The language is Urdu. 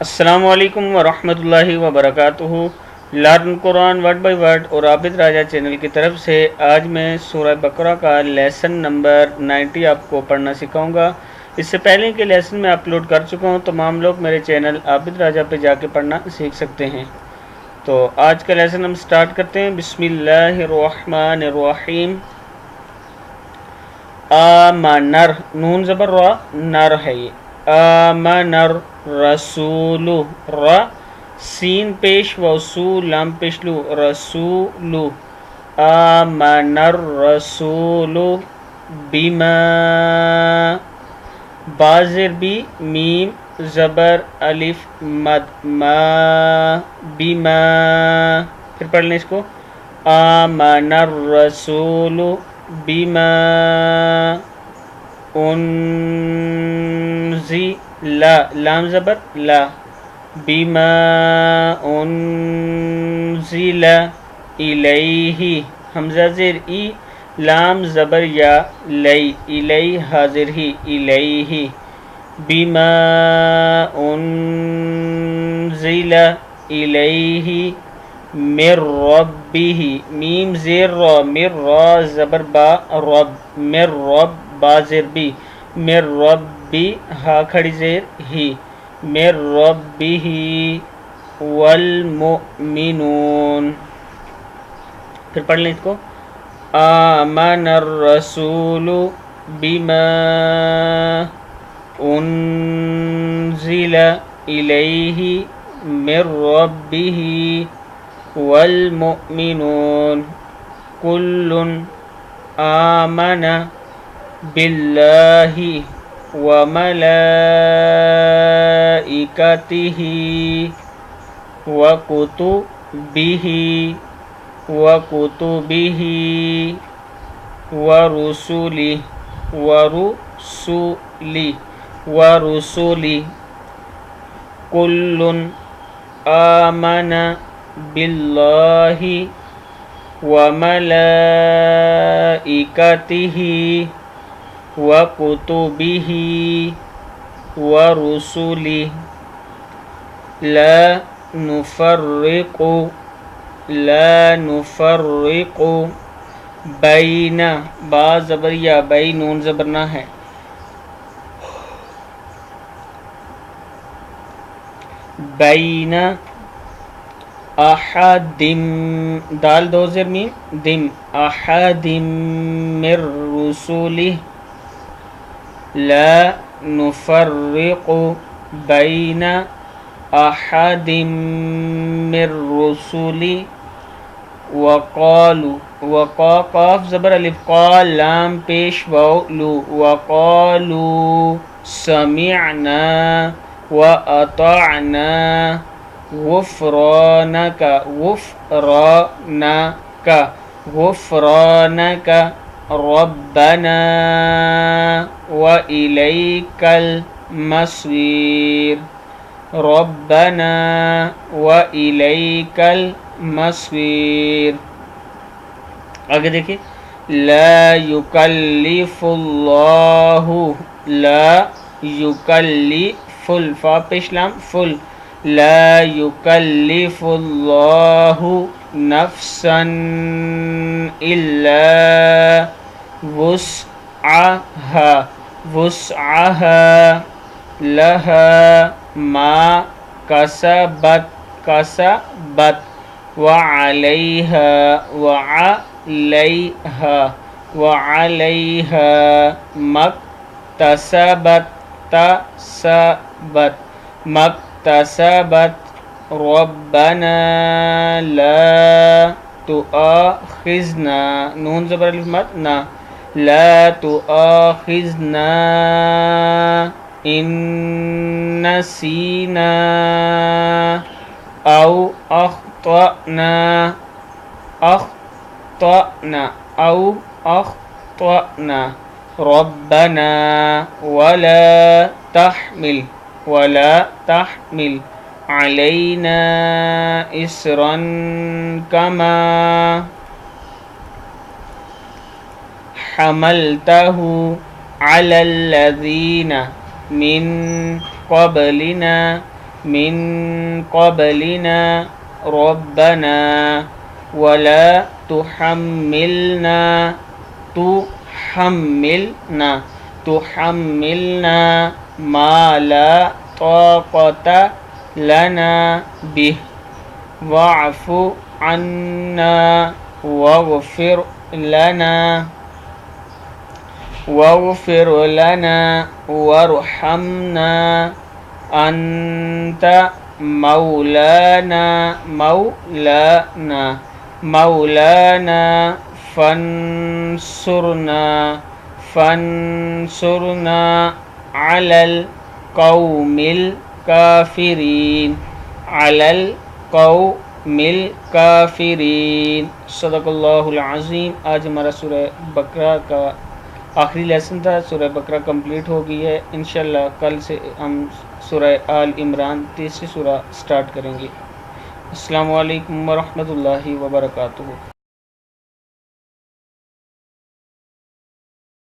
السلام علیکم ورحمۃ اللہ وبرکاتہ۔ Learn Quran word by word اور عابد راجہ چینل کی طرف سے آج میں سورہ بقرہ کا لیسن نمبر 90 آپ کو پڑھنا سکھاؤں گا۔ اس سے پہلے کے لیسن میں اپلوڈ کر چکا ہوں، تمام لوگ میرے چینل عابد راجہ پہ جا کے پڑھنا سیکھ سکتے ہیں۔ تو آج کا لیسن ہم سٹارٹ کرتے ہیں۔ بسم اللہ الرحمن الرحیم۔ آمنر، نون زبر را، نر ہے یہ۔ آمنر رسول، ر سین پیش وصول لام پیش لو، رسول۔ آمن الرسول بما، با زیر بی، میم زبر الف مد، ما، بما۔ پھر پڑھ لیں اس کو۔ آمن الرسول بما انزل، لام زبر لا، بما انزل الیہ، حمزہ زیر ای، لام زبر یا، لی، الی حاضر ہی، الیہ، بما انزل الیہ من ربہ، میم زیر را، من را زبر با، رب، من رب با زیر بی، من ربی ہا کھڑی زیر ہی، من ربہ والمؤمنون۔ پھر پڑھ لیں اس کو۔ آمن الرسول بما انزل الیہ من ربہ والمؤمنون کل آمن باللہ وملائکتہ وکتبہ ورسلہ کل آمن باللہ وملائکتہ وکتبہ ورسلہ لا نفرق بین، با زبر یا، بین نون زبر نہ ہے، بین احد، دال دو زیر میم، دم، احد من رسلہ، لا نفرق بین احد من رسلہ، وقالوا، قاف زبر الف، قال لام پیش واو لو، وقالوا سمعنا واطعنا غفرانک، غفرانک ربنا وإلیک المصیر، ربنا وإلیک المصیر۔ آگے دیکھیں۔ لا یکلف اللہ، لا یکلف، فا پیش لام، فل، لا یکلف اللہ نفسا الا وسعها لها ما کسبت وعلیہا مکتسبت ربنا لا تؤاخذنا، نون زبر الف مد نا، لا تؤاخذنا ان نسینا او اخطأنا ربنا ولا تحمل علينا إصرا كما حملته على الذين من قبلنا من قبلنا ربنا ولا تحملنا ما لا طاقة لنا به واعف عنا واغفر لنا وارحمنا أنت مولانا فانصرنا على القوم الكافرين صدق اللہ العظیم۔ آج ہمارا سورہ بقرہ کا آخری لیسن تھا۔ سورہ بقرہ کمپلیٹ ہو گئی ہے۔ انشاءاللہ کل سے ہم سورہ آل عمران تیسری سورہ سٹارٹ کریں گے۔ السلام علیکم ورحمۃ اللہ وبرکاتہ۔